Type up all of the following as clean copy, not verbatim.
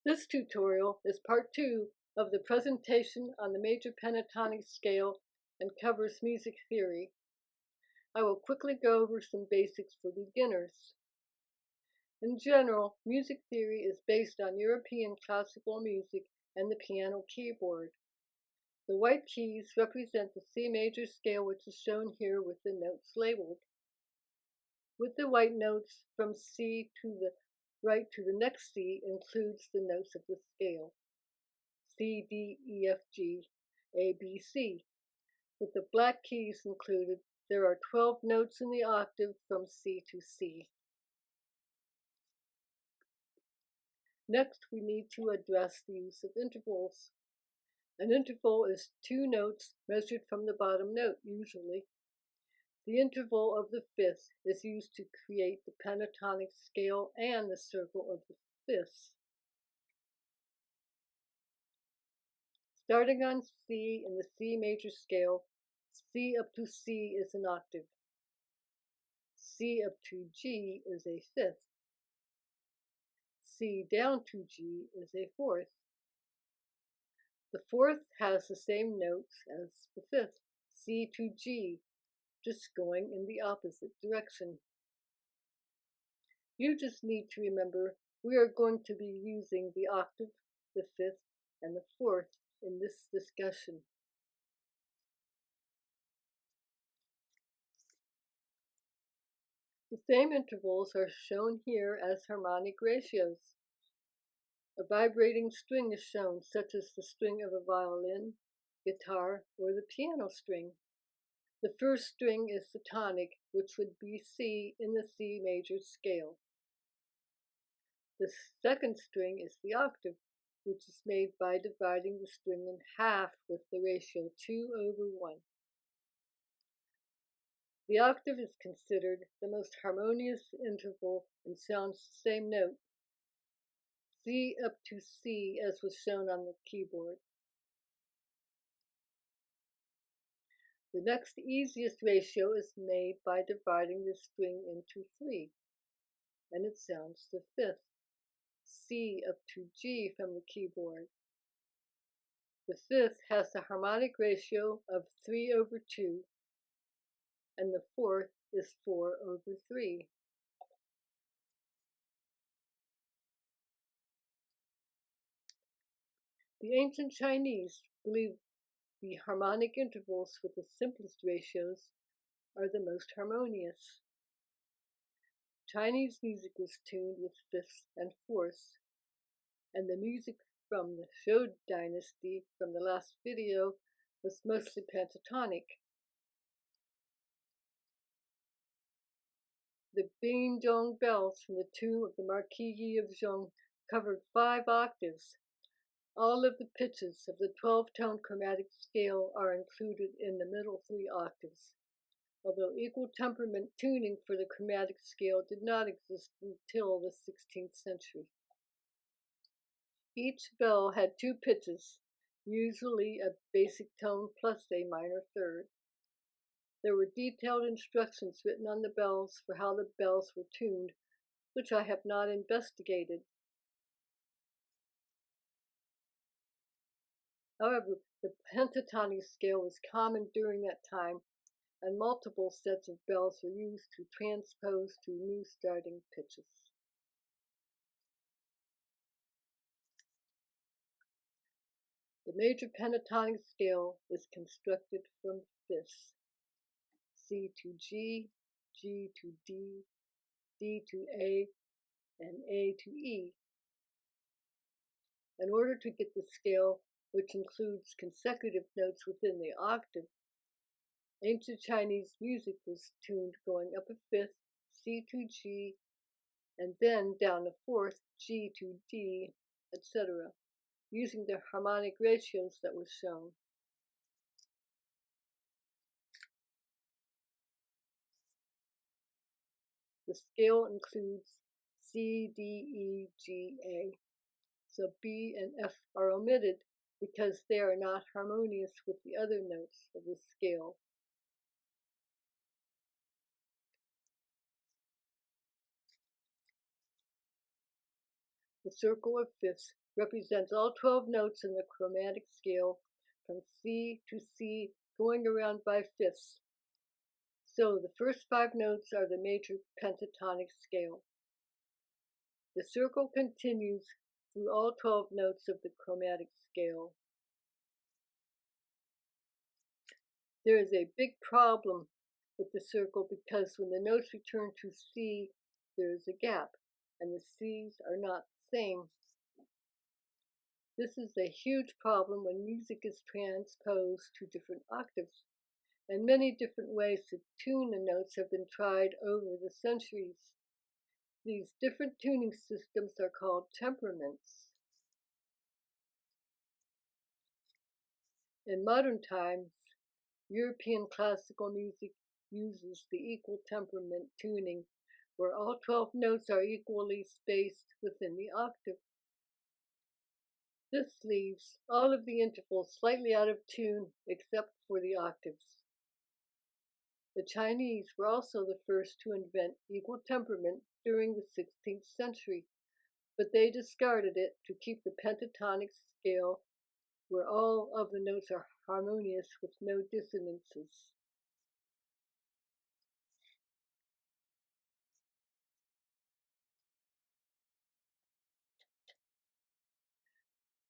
This tutorial is part 2 of the presentation on the major pentatonic scale and covers music theory. I will quickly go over some basics for beginners. In general, music theory is based on European classical music and the piano keyboard. The white keys represent the C major scale, which is shown here with the notes labeled. With the white notes from C to the right to the next C includes the notes of the scale. C, D, E, F, G, A, B, C. With the black keys included, there are 12 notes in the octave from C to C. Next, we need to address the use of intervals. An interval is 2 notes measured from the bottom note, usually. The interval of the fifth is used to create the pentatonic scale and the circle of the fifths. Starting on C in the C major scale, C up to C is an octave. C up to G is a fifth. C down to G is a fourth. The fourth has the same notes as the fifth, C to G, just going in the opposite direction. You just need to remember we are going to be using the octave, the fifth, and the fourth in this discussion. The same intervals are shown here as harmonic ratios. A vibrating string is shown, such as the string of a violin, guitar, or the piano string. The first string is the tonic, which would be C in the C major scale. The second string is the octave, which is made by dividing the string in half with the ratio 2/1. The octave is considered the most harmonious interval and sounds the same note, C up to C, as was shown on the keyboard. The next easiest ratio is made by dividing the string into 3, and it sounds the fifth, C up to G from the keyboard. The fifth has the harmonic ratio of 3/2, and the fourth is 4/3. The ancient Chinese believed the harmonic intervals with the simplest ratios are the most harmonious. Chinese music was tuned with fifths and fourths, and the music from the Shou dynasty from the last video was mostly pentatonic. The Bing Zhong bells from the tomb of the Marquis Yi of Zhong covered 5 octaves. All of the pitches of the 12-tone chromatic scale are included in the middle 3 octaves, although equal temperament tuning for the chromatic scale did not exist until the 16th century. Each bell had 2 pitches, usually a basic tone plus a minor third. There were detailed instructions written on the bells for how the bells were tuned, which I have not investigated. However, the pentatonic scale was common during that time, and multiple sets of bells were used to transpose to new starting pitches. The major pentatonic scale is constructed from fifths: C to G, G to D, D to A, and A to E. In order to get the scale, which includes consecutive notes within the octave, ancient Chinese music was tuned going up a fifth, C to G, and then down a fourth, G to D, etc., using the harmonic ratios that were shown. The scale includes C, D, E, G, A, so B and F are omitted because they are not harmonious with the other notes of the scale. The circle of fifths represents all 12 notes in the chromatic scale from C to C, going around by fifths. So the first 5 notes are the major pentatonic scale. The circle continues through all 12 notes of the chromatic scale. There is a big problem with the circle because when the notes return to C, there is a gap, and the C's are not the same. This is a huge problem when music is transposed to different octaves, and many different ways to tune the notes have been tried over the centuries. These different tuning systems are called temperaments. In modern times, European classical music uses the equal temperament tuning, where all 12 notes are equally spaced within the octave. This leaves all of the intervals slightly out of tune except for the octaves. The Chinese were also the first to invent equal temperament during the 16th century, but they discarded it to keep the pentatonic scale where all of the notes are harmonious with no dissonances.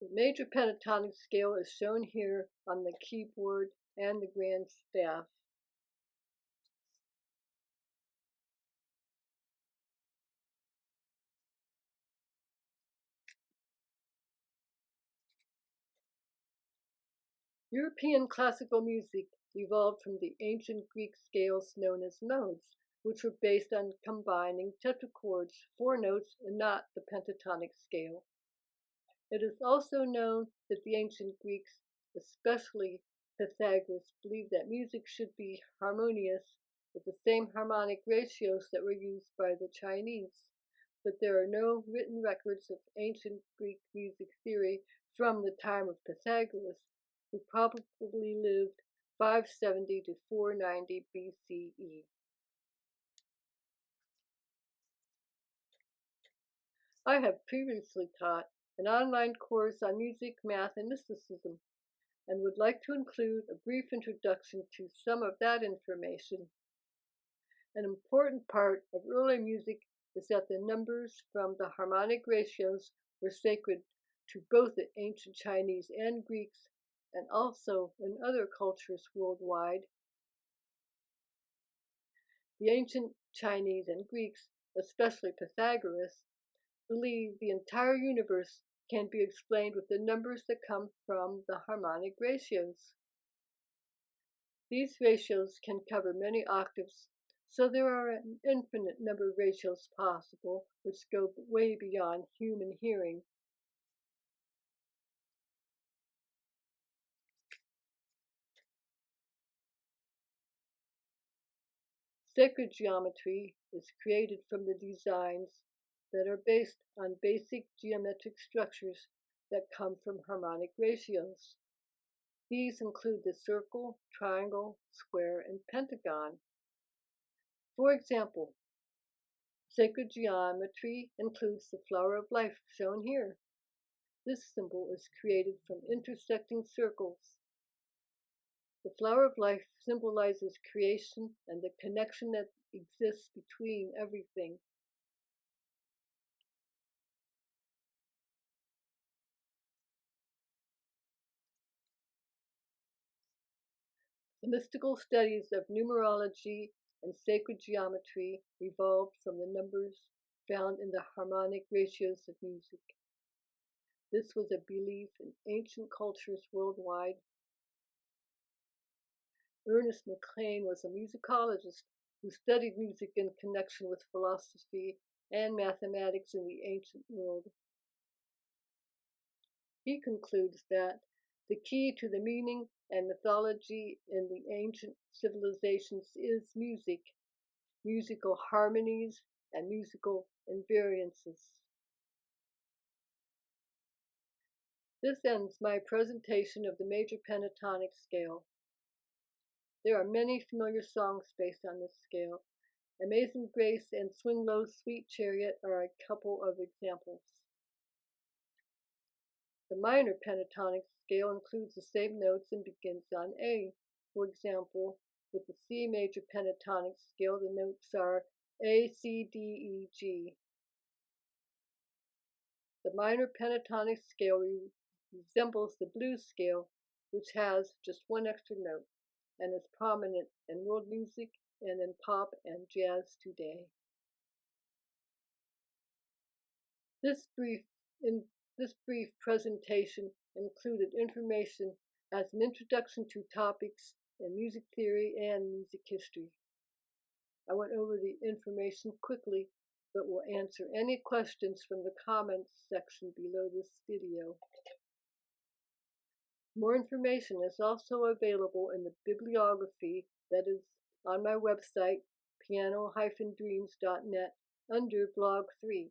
The major pentatonic scale is shown here on the keyboard and the grand staff. European classical music evolved from the ancient Greek scales known as modes, which were based on combining tetrachords, 4 notes, and not the pentatonic scale. It is also known that the ancient Greeks, especially Pythagoras, believed that music should be harmonious with the same harmonic ratios that were used by the Chinese, but there are no written records of ancient Greek music theory from the time of Pythagoras, who probably lived 570 to 490 BCE. I have previously taught an online course on music, math, and mysticism, and would like to include a brief introduction to some of that information. An important part of early music is that the numbers from the harmonic ratios were sacred to both the ancient Chinese and Greeks, and also in other cultures worldwide. The ancient Chinese and Greeks, especially Pythagoras, believe the entire universe can be explained with the numbers that come from the harmonic ratios. These ratios can cover many octaves, so there are an infinite number of ratios possible, which go way beyond human hearing. Sacred geometry is created from the designs that are based on basic geometric structures that come from harmonic ratios. These include the circle, triangle, square, and pentagon. For example, sacred geometry includes the flower of life shown here. This symbol is created from intersecting circles. The flower of life symbolizes creation and the connection that exists between everything. The mystical studies of numerology and sacred geometry evolved from the numbers found in the harmonic ratios of music. This was a belief in ancient cultures worldwide. Ernest McLean was a musicologist who studied music in connection with philosophy and mathematics in the ancient world. He concludes that the key to the meaning and mythology in the ancient civilizations is music, musical harmonies, and musical invariances. This ends my presentation of the major pentatonic scale. There are many familiar songs based on this scale. Amazing Grace and Swing Low, Sweet Chariot are a couple of examples. The minor pentatonic scale includes the same notes and begins on A. For example, with the C major pentatonic scale, the notes are A, C, D, E, G. The minor pentatonic scale resembles the blues scale, which has just one extra note and is prominent in world music and in pop and jazz today. This brief presentation included information as an introduction to topics in music theory and music history. I went over the information quickly, but will answer any questions from the comments section below this video. More information is also available in the bibliography that is on my website, piano-dreams.net, under Blog 3.